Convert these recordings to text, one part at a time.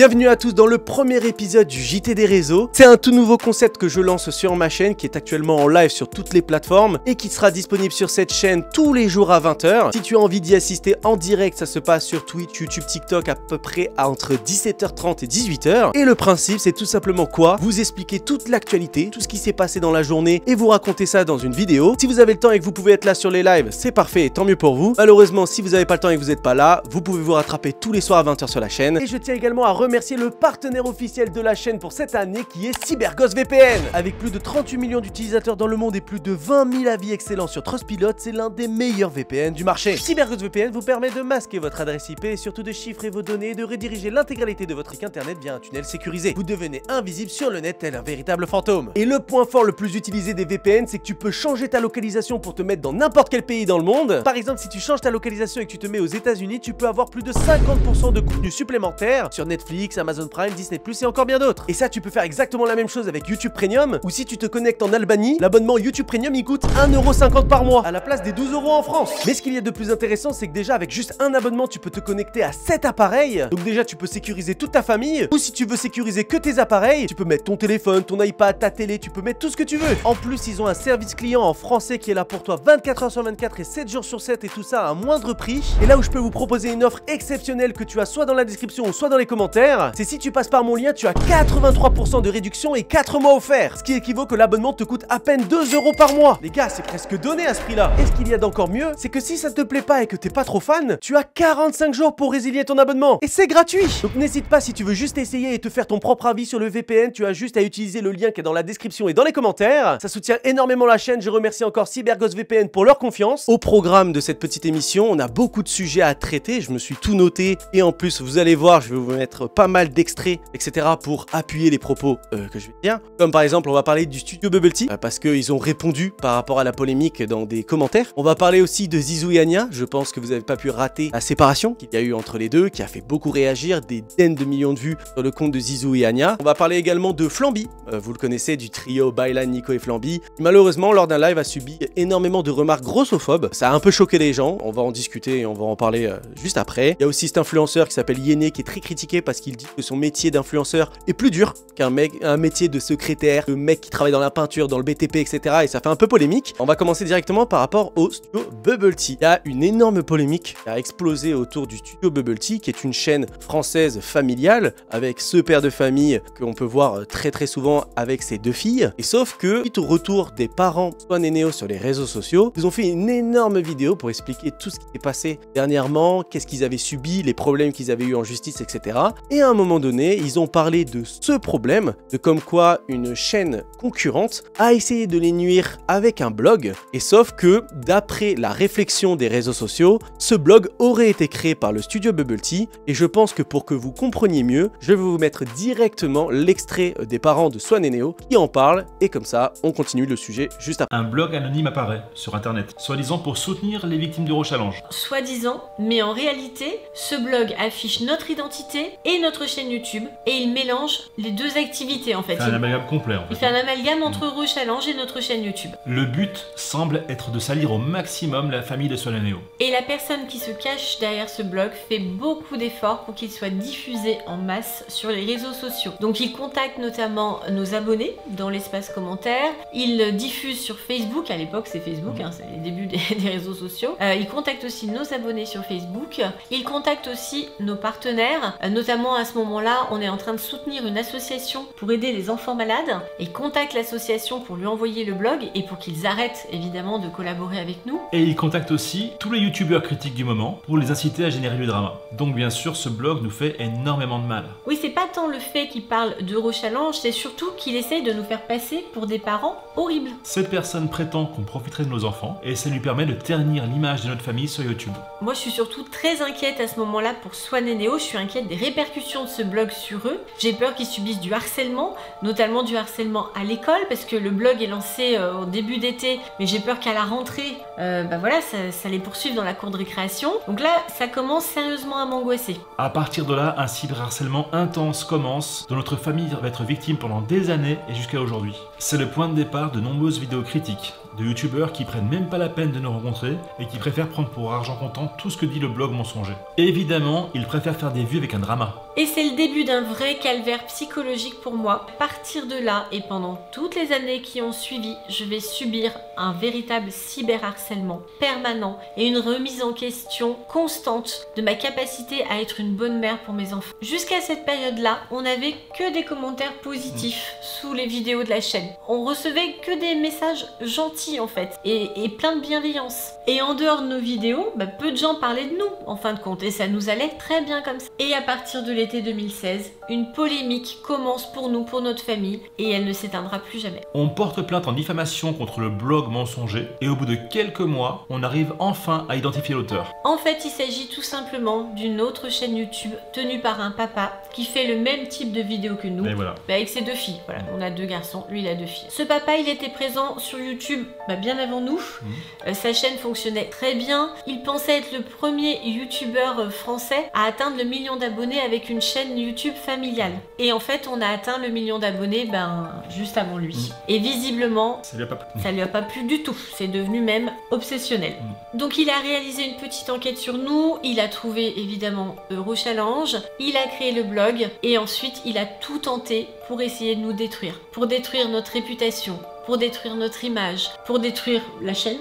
Bienvenue à tous dans le premier épisode du JT des réseaux. C'est un tout nouveau concept que je lance sur ma chaîne qui est actuellement en live sur toutes les plateformes et qui sera disponible sur cette chaîne tous les jours à 20 h. Si tu as envie d'y assister en direct, ça se passe sur Twitch, YouTube, TikTok à peu près entre 17h30 et 18 h. Et le principe, c'est tout simplement quoi? Vous expliquer toute l'actualité, tout ce qui s'est passé dans la journée et vous raconter ça dans une vidéo. Si vous avez le temps et que vous pouvez être là sur les lives, c'est parfait, tant mieux pour vous. Malheureusement, si vous n'avez pas le temps et que vous n'êtes pas là, vous pouvez vous rattraper tous les soirs à 20 h sur la chaîne. Et je tiens également à remercier le partenaire officiel de la chaîne pour cette année qui est CyberGhost VPN. Avec plus de 38 millions d'utilisateurs dans le monde et plus de 20 000 avis excellents sur Trustpilot, c'est l'un des meilleurs VPN du marché. CyberGhost VPN vous permet de masquer votre adresse IP et surtout de chiffrer vos données et de rediriger l'intégralité de votre internet via un tunnel sécurisé. Vous devenez invisible sur le net tel un véritable fantôme. Et le point fort le plus utilisé des VPN, c'est que tu peux changer ta localisation pour te mettre dans n'importe quel pays dans le monde. Par exemple, si tu changes ta localisation et que tu te mets aux États-Unis, tu peux avoir plus de 50% de contenu supplémentaire sur Netflix, Amazon Prime, Disney+, et encore bien d'autres. Et ça, tu peux faire exactement la même chose avec YouTube Premium, ou si tu te connectes en Albanie, l'abonnement YouTube Premium, il coûte 1,50 € par mois, à la place des 12 € en France. Mais ce qu'il y a de plus intéressant, c'est que déjà, avec juste un abonnement, tu peux te connecter à 7 appareils. Donc déjà, tu peux sécuriser toute ta famille, ou si tu veux sécuriser que tes appareils, tu peux mettre ton téléphone, ton iPad, ta télé, tu peux mettre tout ce que tu veux. En plus, ils ont un service client en français qui est là pour toi 24 h sur 24 et 7 jours sur 7, et tout ça à un moindre prix. Et là où je peux vous proposer une offre exceptionnelle que tu as soit dans la description ou soit dans les commentaires, c'est si tu passes par mon lien, tu as 83% de réduction et 4 mois offerts, ce qui équivaut que l'abonnement te coûte à peine 2 € par mois. Les gars, c'est presque donné à ce prix-là. Et ce qu'il y a d'encore mieux, c'est que si ça te plaît pas et que t'es pas trop fan, tu as 45 jours pour résilier ton abonnement. Et c'est gratuit. Donc n'hésite pas, si tu veux juste essayer et te faire ton propre avis sur le VPN, tu as juste à utiliser le lien qui est dans la description et dans les commentaires. Ça soutient énormément la chaîne. Je remercie encore CyberGhost VPN pour leur confiance. Au programme de cette petite émission, on a beaucoup de sujets à traiter. Je me suis tout noté. Et en plus, vous allez voir, je vais vous mettre pas mal d'extraits, etc. pour appuyer les propos que je vais dire. Comme par exemple, on va parler du studio Bubble Tea parce qu'ils ont répondu par rapport à la polémique dans des commentaires. On va parler aussi de Zizou et Anya. Je pense que vous n'avez pas pu rater la séparation qu'il y a eu entre les deux, qui a fait beaucoup réagir, des dizaines de millions de vues sur le compte de Zizou et Anya. On va parler également de Flamby. Vous le connaissez, du trio Baylan, Nico et Flamby. Qui, malheureusement, lors d'un live, a subi énormément de remarques grossophobes. Ça a un peu choqué les gens. On va en discuter et on va en parler juste après. Il y a aussi cet influenceur qui s'appelle Yéné qui est très critiqué parce qu'il dit que son métier d'influenceur est plus dur qu'un métier de secrétaire, de mec qui travaille dans la peinture, dans le BTP, etc. Et ça fait un peu polémique. On va commencer directement par rapport au studio Bubble Tea. Il y a une énorme polémique qui a explosé autour du studio Bubble Tea, qui est une chaîne française familiale avec ce père de famille qu'on peut voir très souvent avec ses deux filles. Et sauf que, suite au retour des parents Swan et Neo sur les réseaux sociaux, ils ont fait une énorme vidéo pour expliquer tout ce qui s'est passé dernièrement, qu'est-ce qu'ils avaient subi, les problèmes qu'ils avaient eu en justice, etc. Et à un moment donné, ils ont parlé de ce problème, de comme quoi une chaîne concurrente a essayé de les nuire avec un blog. Et sauf que, d'après la réflexion des réseaux sociaux, ce blog aurait été créé par le studio Bubble Tea. Et je pense que pour que vous compreniez mieux, je vais vous mettre directement l'extrait des parents de Swan et Neo qui en parlent. Et comme ça, on continue le sujet juste après. Un blog anonyme apparaît sur internet, soi-disant pour soutenir les victimes d'Eurochallenge. Soi-disant, mais en réalité, ce blog affiche notre identité et notre chaîne YouTube et il mélange les deux activités en fait. C'est un amalgame complet en fait. Il fait un amalgame entre Eurochallenge et notre chaîne YouTube. Le but semble être de salir au maximum la famille de Swan et Neo. Et la personne qui se cache derrière ce blog fait beaucoup d'efforts pour qu'il soit diffusé en masse sur les réseaux sociaux. Donc il contacte notamment nos abonnés dans l'espace commentaire, il diffuse sur Facebook, à l'époque c'est Facebook, hein, c'est les débuts des réseaux sociaux. Il contacte aussi nos abonnés sur Facebook, il contacte aussi nos partenaires, notamment à ce moment-là on est en train de soutenir une association pour aider les enfants malades, et contacte l'association pour lui envoyer le blog et pour qu'ils arrêtent évidemment de collaborer avec nous. Et il contacte aussi tous les youtubeurs critiques du moment pour les inciter à générer du drama. Donc bien sûr ce blog nous fait énormément de mal. Oui, c'est pas tant le fait qu'il parle d'Eurochallenge, c'est surtout qu'il essaye de nous faire passer pour des parents horribles. Cette personne prétend qu'on profiterait de nos enfants et ça lui permet de ternir l'image de notre famille sur YouTube. Moi je suis surtout très inquiète à ce moment-là pour Swan et Neo, je suis inquiète des répercussions de ce blog sur eux. J'ai peur qu'ils subissent du harcèlement, notamment du harcèlement à l'école parce que le blog est lancé au début d'été, mais j'ai peur qu'à la rentrée, voilà, ça les poursuive dans la cour de récréation. Donc là, ça commence sérieusement à m'angoisser. À partir de là, un cyberharcèlement intense commence, dont notre famille va être victime pendant des années et jusqu'à aujourd'hui. C'est le point de départ de nombreuses vidéos critiques, de youtubeurs qui prennent même pas la peine de nous rencontrer et qui préfèrent prendre pour argent comptant tout ce que dit le blog mensonger. Évidemment, ils préfèrent faire des vues avec un drama. Et c'est le début d'un vrai calvaire psychologique pour moi. À partir de là, et pendant toutes les années qui ont suivi, je vais subir un véritable cyberharcèlement permanent et une remise en question constante de ma capacité à être une bonne mère pour mes enfants. Jusqu'à cette période-là, on n'avait que des commentaires positifs sous les vidéos de la chaîne. On recevait que des messages gentils en fait, et plein de bienveillance. Et en dehors de nos vidéos, peu de gens parlaient de nous en fin de compte, et ça nous allait très bien comme ça. Et à partir de l'été 2016, une polémique commence pour nous, pour notre famille, et elle ne s'éteindra plus jamais. On porte plainte en diffamation contre le blog mensonger, et au bout de quelques mois, on arrive enfin à identifier l'auteur. En fait, il s'agit tout simplement d'une autre chaîne YouTube tenue par un papa qui fait le même type de vidéo que nous, voilà. Avec ses 2 filles. Voilà, on a 2 garçons, lui il a 2 filles. Ce papa, il était présent sur YouTube bien avant nous. Sa chaîne fonctionnait très bien. Il pensait être le premier youtubeur français à atteindre le 1 million d'abonnés avec une chaîne YouTube familiale. Et en fait, on a atteint le 1 million d'abonnés juste avant lui. Et visiblement, ça lui a pas plu du tout. C'est devenu même obsessionnel. Donc il a réalisé une petite enquête sur nous. Il a trouvé évidemment Eurochallenge. Il a créé le blog. Et ensuite, il a tout tenté pour essayer de nous détruire. Pour détruire notre réputation. Pour détruire notre image, pour détruire la chaîne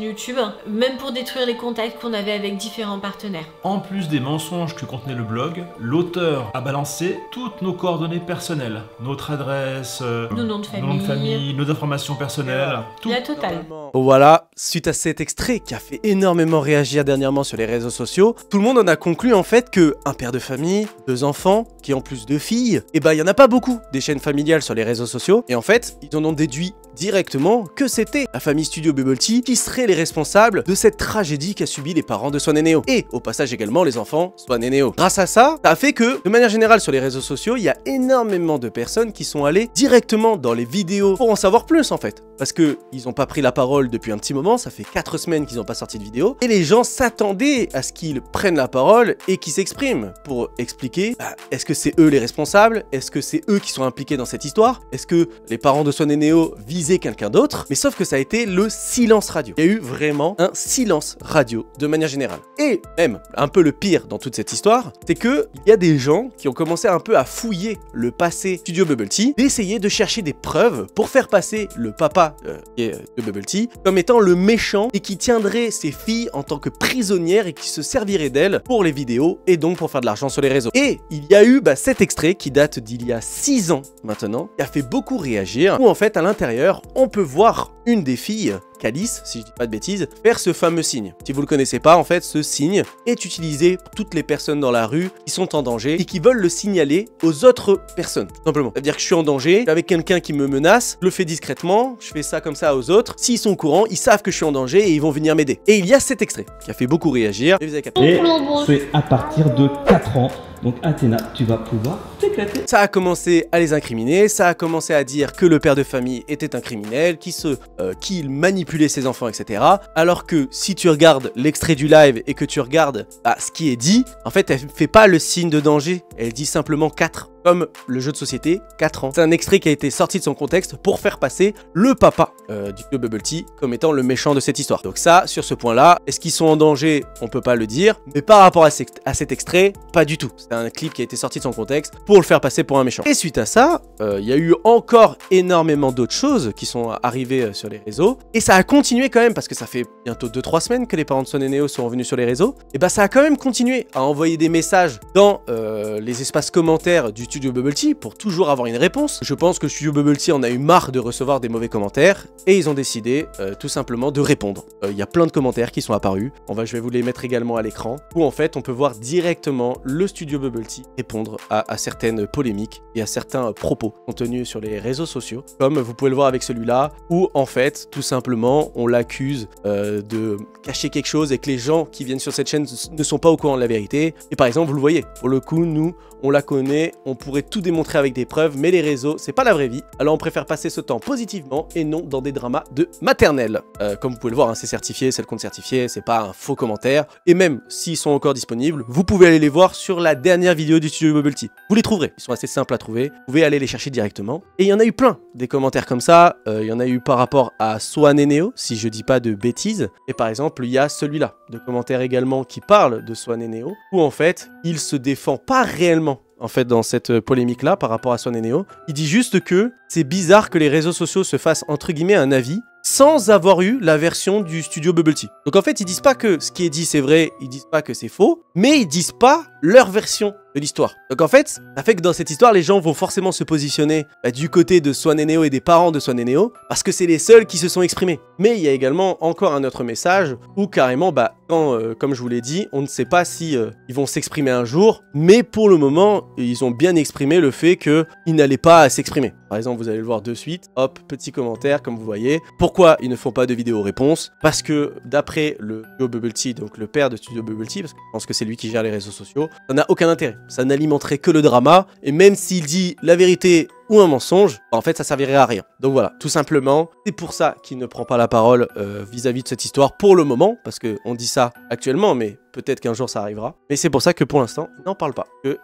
YouTube, même pour détruire les contacts qu'on avait avec différents partenaires. En plus des mensonges que contenait le blog, l'auteur a balancé toutes nos coordonnées personnelles, notre adresse, nos noms de famille, nos informations personnelles, tout. La totale. Voilà, suite à cet extrait qui a fait énormément réagir dernièrement sur les réseaux sociaux, tout le monde en a conclu en fait que un père de famille, 2 enfants, qui en plus 2 filles, et il y en a pas beaucoup des chaînes familiales sur les réseaux sociaux, et en fait, ils en ont déduit directement que c'était la famille Studio Bubble Tea qui serait les responsables de cette tragédie qu'a subi les parents de Swan et Neo. Et au passage également les enfants Swan et Neo. Grâce à ça, ça a fait que, de manière générale sur les réseaux sociaux, il y a énormément de personnes qui sont allées directement dans les vidéos pour en savoir plus en fait. Parce que ils ont pas pris la parole depuis un petit moment, ça fait 4 semaines qu'ils n'ont pas sorti de vidéo. Et les gens s'attendaient à ce qu'ils prennent la parole et qu'ils s'expriment pour expliquer est-ce que c'est eux les responsables? Est-ce que c'est eux qui sont impliqués dans cette histoire? Est-ce que les parents de Swan et Neo visaient quelqu'un d'autre? Mais sauf que ça a été le silence radio. Il y a eu vraiment un silence radio de manière générale. Et même un peu le pire dans toute cette histoire, c'est que il y a des gens qui ont commencé un peu à fouiller le passé Studio Bubble Tea, d'essayer de chercher des preuves pour faire passer le papa de Bubble Tea comme étant le méchant et qui tiendrait ses filles en tant que prisonnières et qui se servirait d'elles pour les vidéos et donc pour faire de l'argent sur les réseaux. Et il y a eu cet extrait qui date d'il y a 6 ans maintenant, qui a fait beaucoup réagir, où en fait à l'intérieur on peut voir une des filles, Calice, si je dis pas de bêtises, faire ce fameux signe. Si vous le connaissez pas, en fait, ce signe est utilisé pour toutes les personnes dans la rue qui sont en danger et qui veulent le signaler aux autres personnes, tout simplement. C'est-à-dire que je suis en danger, avec quelqu'un qui me menace, je le fais discrètement, je fais ça comme ça aux autres. S'ils sont au courant, ils savent que je suis en danger et ils vont venir m'aider. Et il y a cet extrait qui a fait beaucoup réagir. Et c'est à partir de 4 ans. Donc Athéna, tu vas pouvoir t'éclater. Ça a commencé à les incriminer, ça a commencé à dire que le père de famille était un criminel, qu'il manipulait ses enfants, etc. Alors que si tu regardes l'extrait du live et que tu regardes ce qui est dit, en fait elle fait pas le signe de danger, elle dit simplement 4. Comme le jeu de société, 4 ans. C'est un extrait qui a été sorti de son contexte pour faire passer le papa du club Bubble Tea comme étant le méchant de cette histoire. Donc ça, sur ce point-là, est-ce qu'ils sont en danger? On peut pas le dire. Mais par rapport à cet extrait, pas du tout. C'est un clip qui a été sorti de son contexte pour le faire passer pour un méchant. Et suite à ça, il y a eu encore énormément d'autres choses qui sont arrivées sur les réseaux. Et ça a continué quand même, parce que ça fait bientôt 2-3 semaines que les parents de Swan et Neo sont revenus sur les réseaux. Et ça a quand même continué à envoyer des messages dans les espaces commentaires du Studio Bubble Tea pour toujours avoir une réponse. Je pense que Studio Bubble Tea en a eu marre de recevoir des mauvais commentaires et ils ont décidé tout simplement de répondre. Il y a plein de commentaires qui sont apparus. Je vais vous les mettre également à l'écran où en fait on peut voir directement le Studio Bubble Tea répondre à certaines polémiques et à certains propos contenus sur les réseaux sociaux, comme vous pouvez le voir avec celui-là où en fait tout simplement on l'accuse de cacher quelque chose et que les gens qui viennent sur cette chaîne ne sont pas au courant de la vérité. Et par exemple vous le voyez, pour le coup nous on la connaît, on pourrait tout démontrer avec des preuves, mais les réseaux, c'est pas la vraie vie. Alors on préfère passer ce temps positivement et non dans des dramas de maternelle. Comme vous pouvez le voir, hein, c'est certifié, c'est le compte certifié, c'est pas un faux commentaire. Et même s'ils sont encore disponibles, vous pouvez aller les voir sur la dernière vidéo du studio Bubble Tea. Vous les trouverez, ils sont assez simples à trouver, vous pouvez aller les chercher directement. Et il y en a eu plein, des commentaires comme ça, il y en a eu par rapport à Swan et Neo, si je dis pas de bêtises. Et par exemple, il y a celui-là, de commentaires également qui parle de Swan et Neo, où en fait, il se défend pas réellement. En fait, dans cette polémique-là, par rapport à Swan et Neo, il dit juste que c'est bizarre que les réseaux sociaux se fassent entre guillemets un avis sans avoir eu la version du studio Bubble Tea. Donc en fait, ils disent pas que ce qui est dit c'est vrai, ils disent pas que c'est faux, mais ils disent pas leur version de l'histoire. Donc en fait, ça fait que dans cette histoire, les gens vont forcément se positionner du côté de Swan et Neo et des parents de Swan et Neo, parce que c'est les seuls qui se sont exprimés. Mais il y a également encore un autre message, où carrément, quand, comme je vous l'ai dit, on ne sait pas si ils vont s'exprimer un jour, mais pour le moment, ils ont bien exprimé le fait qu'ils n'allaient pas s'exprimer. Par exemple, vous allez le voir de suite, hop, petit commentaire, comme vous voyez. Pourquoi ils ne font pas de vidéo réponse? Parce que d'après le studio Bubble Tea, donc le père de studio Bubble Tea, parce que je pense que c'est lui qui gère les réseaux sociaux, ça n'a aucun intérêt. Ça n'alimenterait que le drama, et même s'il dit la vérité ou un mensonge, en fait ça servirait à rien. Donc voilà, tout simplement, c'est pour ça qu'il ne prend pas la parole vis-à-vis de cette histoire pour le moment, parce qu'on dit ça actuellement, mais peut-être qu'un jour ça arrivera. Mais c'est pour ça que pour l'instant, il n'en parle pas, qu'il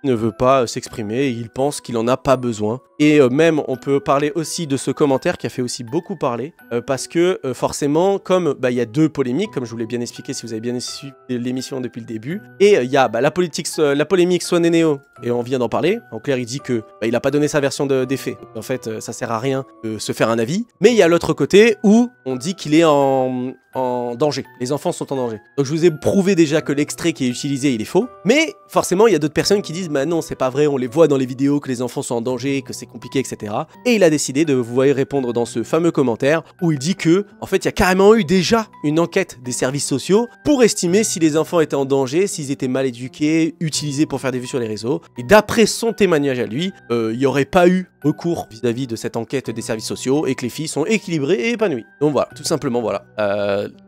ne veut pas s'exprimer, et il pense qu'il en a pas besoin. Et même, on peut parler aussi de ce commentaire qui a fait aussi beaucoup parler, parce que forcément, comme il y a deux polémiques, comme je vous l'ai bien expliqué si vous avez bien suivi l'émission depuis le début, et il y a la polémique Swan et Neo, et on vient d'en parler. En clair, il dit que il a pas donné sa version des faits. En fait, ça sert à rien de se faire un avis. Mais il y a l'autre côté où on dit qu'il est en danger. Les enfants sont en danger. Donc je vous ai prouvé déjà que l'extrait qui est utilisé, il est faux. Mais forcément, il y a d'autres personnes qui disent non, c'est pas vrai, on les voit dans les vidéos que les enfants sont en danger, que c'est compliqué, etc. Et il a décidé de vous voyez répondre dans ce fameux commentaire où il dit que, en fait, il y a carrément eu déjà une enquête des services sociaux pour estimer si les enfants étaient en danger, s'ils étaient mal éduqués, utilisés pour faire des vues sur les réseaux. Et d'après son témoignage à lui, il n'y aurait pas eu recours vis-à-vis de cette enquête des services sociaux et que les filles sont équilibrées et épanouies. Donc voilà, tout simplement voilà.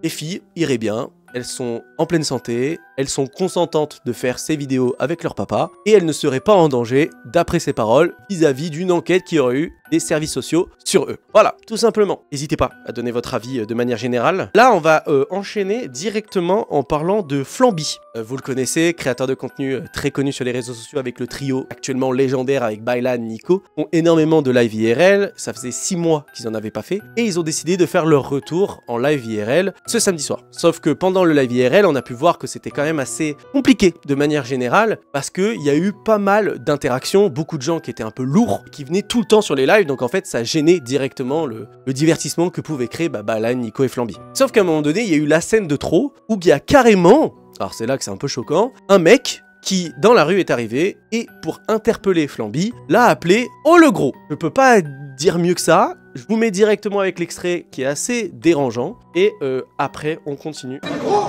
Les filles iraient bien, elles sont en pleine santé, elles sont consentantes de faire ces vidéos avec leur papa et elles ne seraient pas en danger, d'après ses paroles, vis-à-vis d'une enquête qui aurait eu des services sociaux sur eux. Voilà, tout simplement. N'hésitez pas à donner votre avis de manière générale. Là, on va enchaîner directement en parlant de Flamby. Vous le connaissez, créateur de contenu très connu sur les réseaux sociaux avec le trio actuellement légendaire avec Baylan, Nico, ont énormément de live IRL. Ça faisait 6 mois qu'ils en avaient pas fait et ils ont décidé de faire leur retour en live IRL ce samedi soir. Sauf que pendant le live IRL, on a pu voir que c'était quand même assez compliqué de manière générale parce qu'il y a eu pas mal d'interactions, beaucoup de gens qui étaient un peu lourds, qui venaient tout le temps sur les lives, donc en fait ça gênait directement le divertissement que pouvaient créer Baylan, Nico et Flamby. Sauf qu'à un moment donné, il y a eu la scène de trop où il y a carrément, alors c'est là que c'est un peu choquant, un mec qui dans la rue est arrivé et pour interpeller Flamby, l'a appelé « Oh le gros ». Je peux pas dire mieux que ça, je vous mets directement avec l'extrait qui est assez dérangeant et après on continue. C'est gros.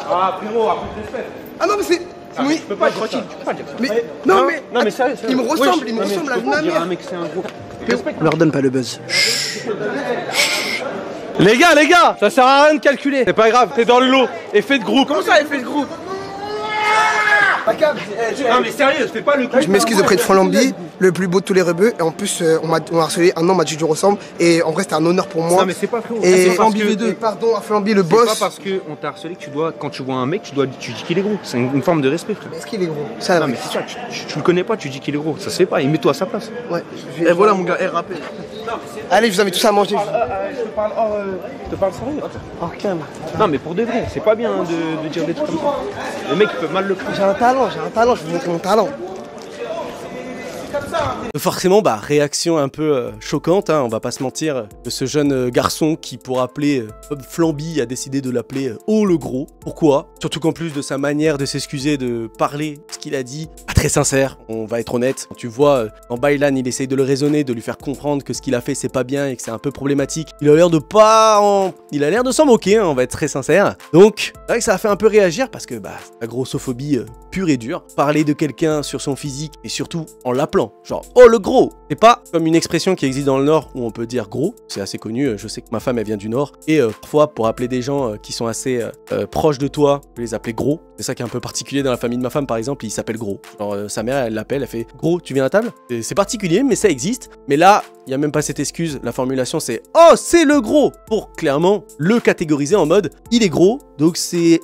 Ah frérot, un peu de respect. Ah non mais c'est... Oui, tu peux pas être tranquille, tu peux pas dire ça. Mais non mais sérieux, il me ressemble, il me ressemble à ma mère. Un mec c'est un gros. On leur donne pas le buzz. Les gars, ça sert à rien de calculer. C'est pas grave, t'es dans le lot. Effet de groupe. Comment ça, effet de groupe? Non mais sérieux, fais pas le coup. Je m'excuse auprès de Flamby, le plus beau de tous les rebeux. Et en plus, on m'a harcelé, un an m'a dit que je ressemble. Et en vrai, c'était un honneur pour moi. Non mais c'est pas frérot. Et c'est Flamby V2. Et pardon à Flamby, le C'est boss. pas parce qu'on t'a harcelé que tu dois, quand tu vois un mec, tu dis qu'il est gros. C'est une forme de respect, frère. Est-ce qu'il est gros? Ça, Non mais c'est ça, tu le connais pas, tu dis qu'il est gros. Ça se fait pas, et mets-toi à sa place. Ouais. Et voilà mon gars, rappel. Allez, je vous invite tous à manger. Je te parle sérieux. Oh, calme. Non mais pour de vrai, c'est pas bien de dire des trucs comme ça. Le mec il peut mal le prendre. J'ai un talent, je vous montre mon talent. Forcément, réaction un peu choquante, hein, on va pas se mentir, de ce jeune garçon qui, pour appeler Flamby, a décidé de l'appeler Oh le gros. Pourquoi? Surtout qu'en plus de sa manière de s'excuser, de parler, ce qu'il a dit, pas très sincère, on va être honnête. Quand tu vois, en Baylan, il essaye de le raisonner, de lui faire comprendre que ce qu'il a fait, c'est pas bien et que c'est un peu problématique. Il a l'air de il a l'air de s'en moquer, hein, on va être très sincère. Donc, c'est vrai que ça a fait un peu réagir parce que, la grossophobie pure et dure. Parler de quelqu'un sur son physique et surtout en l'appelant, genre, oh le gros, C'est pas comme une expression qui existe dans le Nord où on peut dire gros, c'est assez connu, je sais que ma femme elle vient du Nord, et parfois pour appeler des gens qui sont assez proches de toi, je peux les appeler gros. C'est ça qui est un peu particulier dans la famille de ma femme par exemple, il s'appelle gros. Genre sa mère elle l'appelle, elle fait gros, tu viens à table? C'est particulier mais ça existe. Mais là, il n'y a même pas cette excuse, la formulation c'est oh c'est le gros, pour clairement le catégoriser en mode il est gros, donc c'est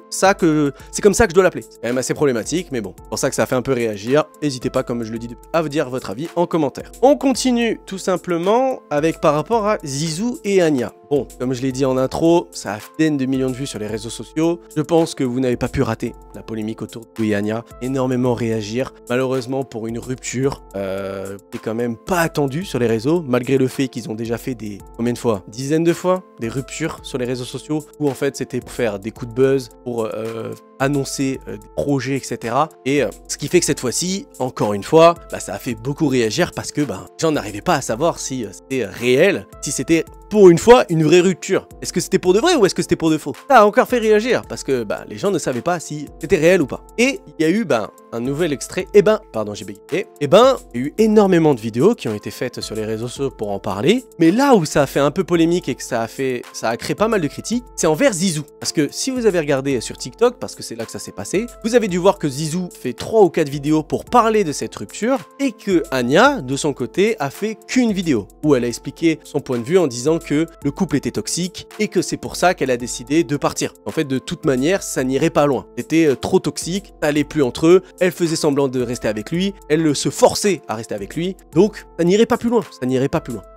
comme ça que je dois l'appeler. C'est quand même assez problématique, mais bon, c'est pour ça que ça fait un peu réagir. N'hésitez pas, comme je le dis, à vous dire votre avis en commentaire. On continue tout simplement avec par rapport à Zizou et Anya. Bon, comme je l'ai dit en intro, ça a fait des dizaines de millions de vues sur les réseaux sociaux. Je pense que vous n'avez pas pu rater la polémique autour de Zizou et Anya. Énormément réagir. Malheureusement, pour une rupture, qui est quand même pas attendue sur les réseaux, malgré le fait qu'ils ont déjà fait combien de fois? Dizaines de fois, des ruptures sur les réseaux sociaux, où en fait c'était pour faire des coups de buzz, pour annoncer des projets, etc. Et ce qui fait que cette fois-ci, encore une fois, ça a fait beaucoup réagir parce que les gens n'arrivaient pas à savoir si c'était réel, si c'était pour une fois une vraie rupture. Est-ce que c'était pour de vrai ou est-ce que c'était pour de faux? Ça a encore fait réagir parce que les gens ne savaient pas si c'était réel ou pas. Et il y a eu un nouvel extrait, pardon j'ai bégayé, il y a eu énormément de vidéos qui ont été faites sur les réseaux sociaux pour en parler, mais là où ça a fait un peu polémique et que ça a créé pas mal de critiques, c'est envers Zizou. Parce que si vous avez regardé sur TikTok, parce que c'est là que ça s'est passé, vous avez dû voir que Zizou fait 3 ou 4 vidéos pour parler de cette rupture, et que Anya, de son côté, a fait qu'une vidéo, où elle a expliqué son point de vue en disant que le couple était toxique, et que c'est pour ça qu'elle a décidé de partir. En fait, de toute manière, ça n'irait pas loin. C'était trop toxique, ça allait plus entre eux, elle faisait semblant de rester avec lui, elle se forçait à rester avec lui, donc ça n'irait pas plus loin,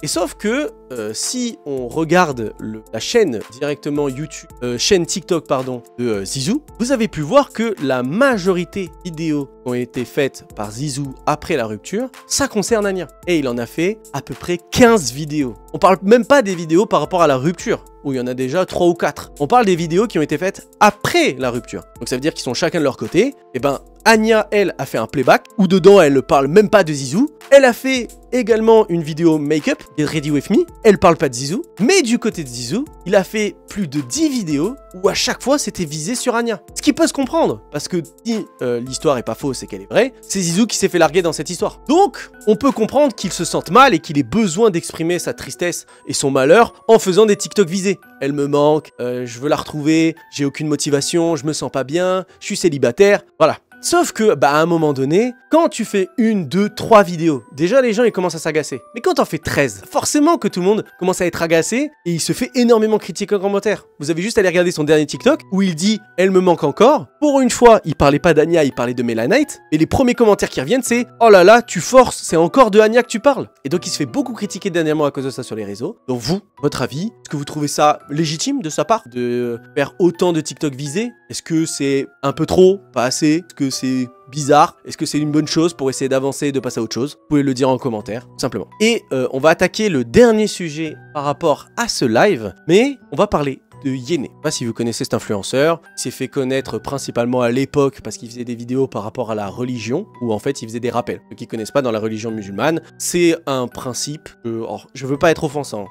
Et sauf que, si on regarde la chaîne directement YouTube, chaîne TikTok pardon, de Zizou, vous avez pu voir que la majorité des vidéos qui ont été faites par Zizou après la rupture, ça concerne Anya. Et il en a fait à peu près 15 vidéos. On parle même pas des vidéos par rapport à la rupture, où il y en a déjà 3 ou 4. On parle des vidéos qui ont été faites après la rupture. Donc ça veut dire qu'ils sont chacun de leur côté. Et Anya, elle, a fait un playback, où dedans, elle ne parle même pas de Zizou. Elle a fait également une vidéo make-up, Get Ready With Me. Elle parle pas de Zizou. Mais du côté de Zizou, il a fait plus de 10 vidéos, où à chaque fois, c'était visé sur Anya. Ce qui peut se comprendre, parce que si l'histoire est pas fausse et qu'elle est vraie, c'est Zizou qui s'est fait larguer dans cette histoire. Donc, on peut comprendre qu'il se sente mal et qu'il ait besoin d'exprimer sa tristesse et son malheur en faisant des TikTok visés. Elle me manque, je veux la retrouver, j'ai aucune motivation, je me sens pas bien, je suis célibataire, voilà. Sauf que, à un moment donné, quand tu fais 1, 2, 3 vidéos, déjà les gens ils commencent à s'agacer. Mais quand t'en fais 13, forcément que tout le monde commence à être agacé et il se fait énormément critiquer en commentaire. Vous avez juste à aller regarder son dernier TikTok où il dit « Elle me manque encore ». Pour une fois, il parlait pas d'Anya, il parlait de Melanite. Et les premiers commentaires qui reviennent c'est « Oh là là, tu forces, c'est encore de Anya que tu parles ». Et donc il se fait beaucoup critiquer dernièrement à cause de ça sur les réseaux. Donc vous, votre avis, est-ce que vous trouvez ça légitime de sa part de faire autant de TikTok visés? Est-ce que c'est un peu trop, pas assez? Est-ce que c'est bizarre? Est-ce que c'est une bonne chose pour essayer d'avancer et de passer à autre chose? Vous pouvez le dire en commentaire, tout simplement. Et on va attaquer le dernier sujet par rapport à ce live, mais on va parler de Yéné. Je sais pas si vous connaissez cet influenceur, il s'est fait connaître principalement à l'époque parce qu'il faisait des vidéos par rapport à la religion, où en fait il faisait des rappels. Ceux qui connaissent pas, dans la religion musulmane, c'est un principe, je veux pas être offensant,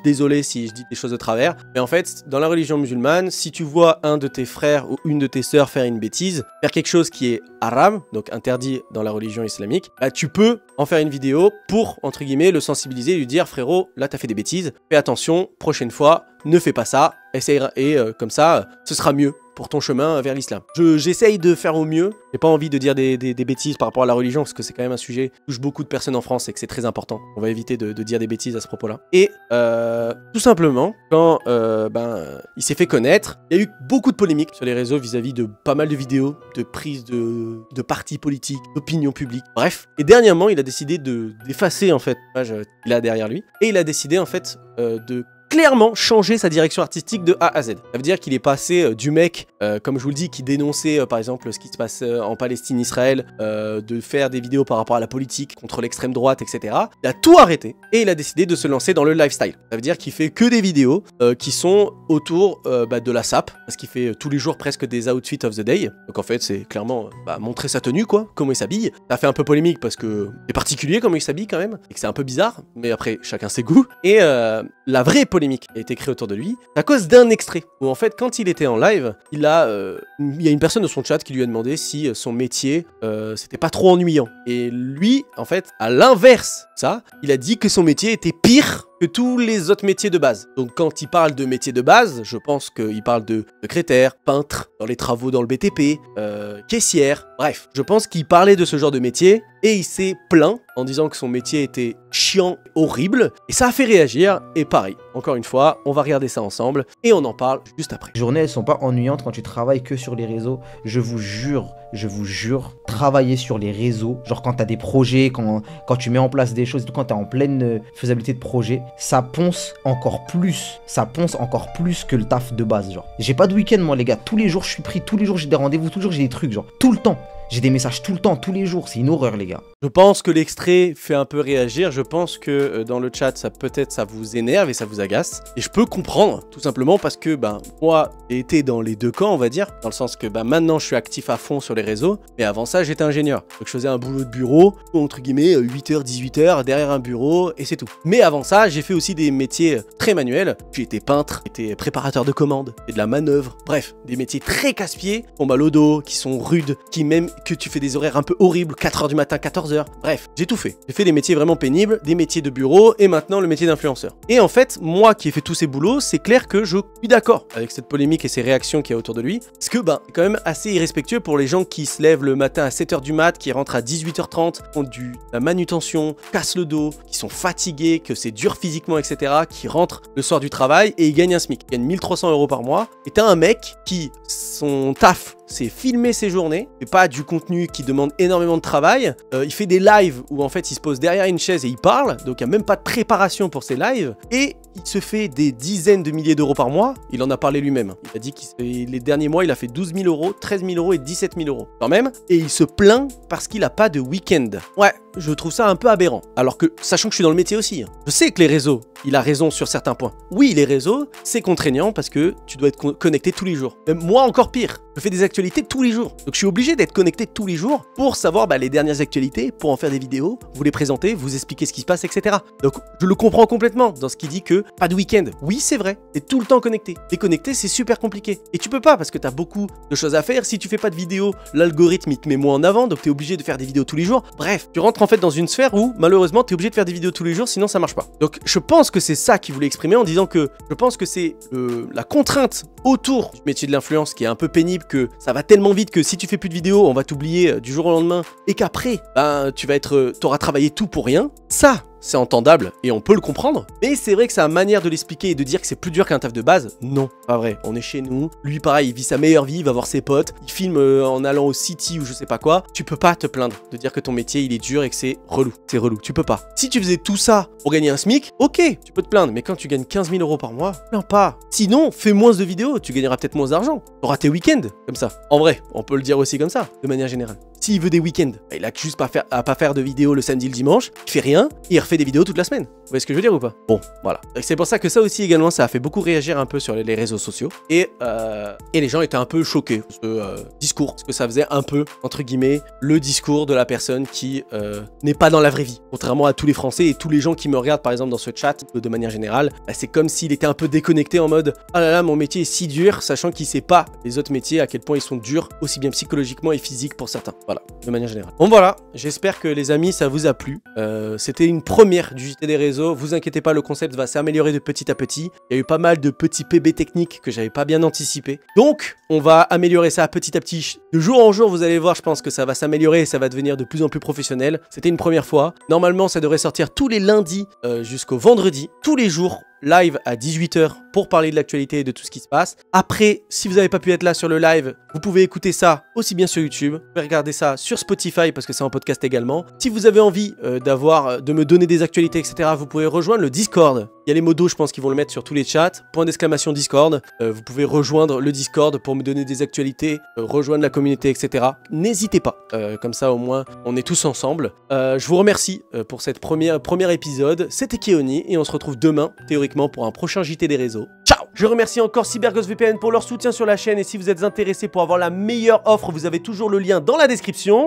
désolé si je dis des choses de travers, mais en fait, dans la religion musulmane, si tu vois un de tes frères ou une de tes sœurs faire une bêtise, faire quelque chose qui est haram, donc interdit dans la religion islamique, tu peux en faire une vidéo pour, entre guillemets, le sensibiliser et lui dire « Frérot, là t'as fait des bêtises, fais attention, prochaine fois, ne fais pas ça, essaye, et comme ça, ce sera mieux pour ton chemin vers l'islam. » J'essaye de faire au mieux, j'ai pas envie de dire des bêtises par rapport à la religion, parce que c'est quand même un sujet qui touche beaucoup de personnes en France et que c'est très important. On va éviter de dire des bêtises à ce propos-là. Et tout simplement, quand il s'est fait connaître, il y a eu beaucoup de polémiques sur les réseaux vis-à-vis de pas mal de vidéos, de prises de partis politiques, d'opinion publique, bref. Et dernièrement, il a décidé d'effacer en fait l'image qu'il a derrière lui, et il a décidé en fait de clairement changer sa direction artistique de A à Z. Ça veut dire qu'il est passé du mec, comme je vous le dis, qui dénonçait par exemple ce qui se passe en Palestine, Israël, de faire des vidéos par rapport à la politique, contre l'extrême droite, etc. Il a tout arrêté et il a décidé de se lancer dans le lifestyle. Ça veut dire qu'il fait que des vidéos qui sont autour de la sape, parce qu'il fait tous les jours presque des outfits of the day. Donc en fait c'est clairement montrer sa tenue quoi, comment il s'habille. Ça fait un peu polémique parce que c'est particulier comment il s'habille quand même, et que c'est un peu bizarre, mais après chacun ses goûts. Et la vraie polémique polémique qui a été créée autour de lui, à cause d'un extrait, où en fait, quand il était en live, il y a une personne de son chat qui lui a demandé si son métier, c'était pas trop ennuyant. Et lui, en fait, à l'inverse, il a dit que son métier était pire que tous les autres métiers de base. Donc quand il parle de métiers de base, je pense qu'il parle de secrétaire, peintre, dans les travaux dans le BTP, caissière, bref. Je pense qu'il parlait de ce genre de métier et il s'est plaint en disant que son métier était chiant, horrible, et ça a fait réagir, et pareil, encore une fois, on va regarder ça ensemble, et on en parle juste après. Les journées, elles sont pas ennuyantes quand tu travailles que sur les réseaux, je vous jure, travailler sur les réseaux, genre quand t'as des projets, quand tu mets en place des choses, quand t'es en pleine faisabilité de projet, ça ponce encore plus que le taf de base, genre. J'ai pas de week-end, moi, les gars, tous les jours, je suis pris, tous les jours, j'ai des rendez-vous, tous les jours, j'ai des trucs, genre, tout le temps. J'ai des messages tout le temps, tous les jours, c'est une horreur les gars. Je pense que l'extrait fait un peu réagir, je pense que dans le chat, peut-être ça vous énerve et ça vous agace. Et je peux comprendre, tout simplement parce que moi, j'ai été dans les deux camps, on va dire, dans le sens que maintenant je suis actif à fond sur les réseaux, mais avant ça j'étais ingénieur. Donc je faisais un boulot de bureau, entre guillemets 8h, 18h, derrière un bureau, et c'est tout. Mais avant ça, j'ai fait aussi des métiers très manuels. J'ai été peintre, j'étais préparateur de commandes, et de la manœuvre, bref, des métiers très casse-pieds, qui ont mal au dos, qui sont rudes, qui même que tu fais des horaires un peu horribles, 4h du matin, 14h, bref, j'ai tout fait. J'ai fait des métiers vraiment pénibles, des métiers de bureau et maintenant le métier d'influenceur. Et en fait, moi qui ai fait tous ces boulots, c'est clair que je suis d'accord avec cette polémique et ces réactions qu'il y a autour de lui, parce que c'est quand même assez irrespectueux pour les gens qui se lèvent le matin à 7h du mat, qui rentrent à 18h30, font de la manutention, cassent le dos, qui sont fatigués, que c'est dur physiquement, etc., qui rentrent le soir du travail et ils gagnent un SMIC, ils gagnent 1300 € par mois, et t'as un mec qui, son taf, c'est filmer ses journées, et pas du contenu qui demande énormément de travail. Il fait des lives où en fait il se pose derrière une chaise et il parle, donc il n'y a même pas de préparation pour ses lives, et il se fait des dizaines de milliers d'euros par mois. Il en a parlé lui-même. Il a dit que les derniers mois il a fait 12 000 €, 13 000 € et 17 000 € quand même, et il se plaint parce qu'il n'a pas de week-end. Ouais, je trouve ça un peu aberrant. Alors que, sachant que je suis dans le métier aussi, je sais que les réseaux, il a raison sur certains points. Oui, les réseaux, c'est contraignant parce que tu dois être connecté tous les jours. Même moi encore pire, je fais des actualités tous les jours. Donc je suis obligé d'être connecté tous les jours pour savoir les dernières actualités, pour en faire des vidéos, vous les présenter, vous expliquer ce qui se passe, etc. Donc je le comprends complètement dans ce qu'il dit que pas de week-end. Oui, c'est vrai, t'es tout le temps connecté. Déconnecté, c'est super compliqué. Et tu peux pas parce que t'as beaucoup de choses à faire. Si tu fais pas de vidéos, l'algorithme il te met moins en avant, donc t'es obligé de faire des vidéos tous les jours. Bref, tu rentres en fait dans une sphère où malheureusement t'es obligé de faire des vidéos tous les jours, sinon ça marche pas. Donc je pense que c'est ça qu'il voulait exprimer en disant que je pense que c'est la contrainte autour du métier de l'influence qui est un peu pénible, que ça va tellement vite que si tu fais plus de vidéos, on va t'oublier du jour au lendemain, et qu'après, t'auras travaillé tout pour rien. Ça, c'est entendable et on peut le comprendre, mais c'est vrai que sa manière de l'expliquer et de dire que c'est plus dur qu'un taf de base, non, pas vrai. On est chez nous, lui pareil, il vit sa meilleure vie, il va voir ses potes, il filme en allant au City ou je sais pas quoi. Tu peux pas te plaindre de dire que ton métier il est dur et que c'est relou, tu peux pas. Si tu faisais tout ça pour gagner un SMIC, ok, tu peux te plaindre, mais quand tu gagnes 15 000 € par mois, plains pas. Sinon, fais moins de vidéos, tu gagneras peut-être moins d'argent, t'auras tes week-ends, comme ça. En vrai, on peut le dire aussi comme ça, de manière générale. S'il veut des week-ends, il a juste à pas faire de vidéos le samedi et le dimanche, il fait rien, et il refait des vidéos toute la semaine. Vous voyez ce que je veux dire ou pas? Bon, voilà. C'est pour ça que ça aussi également, ça a fait beaucoup réagir un peu sur les réseaux sociaux. Et les gens étaient un peu choqués de ce discours, parce que ça faisait un peu, entre guillemets, le discours de la personne qui n'est pas dans la vraie vie. Contrairement à tous les Français et tous les gens qui me regardent par exemple dans ce chat, de manière générale, c'est comme s'il était un peu déconnecté en mode « Ah là là, mon métier est si dur », sachant qu'il sait pas les autres métiers, à quel point ils sont durs, aussi bien psychologiquement et physique pour certains. Voilà, de manière générale. Bon voilà, j'espère que les amis, ça vous a plu. C'était une première du JT des réseaux. Vous inquiétez pas, le concept va s'améliorer de petit à petit. Il y a eu pas mal de petits PB techniques que j'avais pas bien anticipé. Donc, on va améliorer ça petit à petit. De jour en jour, vous allez voir, je pense que ça va s'améliorer et ça va devenir de plus en plus professionnel. C'était une première fois. Normalement, ça devrait sortir tous les lundis jusqu'au vendredi, tous les jours. Live à 18 h pour parler de l'actualité et de tout ce qui se passe. Après, si vous n'avez pas pu être là sur le live, vous pouvez écouter ça aussi bien sur YouTube. Vous pouvez regarder ça sur Spotify parce que c'est en podcast également. Si vous avez envie de me donner des actualités, etc., vous pouvez rejoindre le Discord. Il y a les modos, je pense qu'ils vont le mettre sur tous les chats. Point d'exclamation Discord. Vous pouvez rejoindre le Discord pour me donner des actualités, rejoindre la communauté, etc. N'hésitez pas. Comme ça, au moins, on est tous ensemble. Je vous remercie pour cette premier épisode. C'était Keoni et on se retrouve demain, théoriquement, pour un prochain JT des réseaux. Ciao! Je remercie encore CyberGhostVPN pour leur soutien sur la chaîne et si vous êtes intéressé pour avoir la meilleure offre, vous avez toujours le lien dans la description.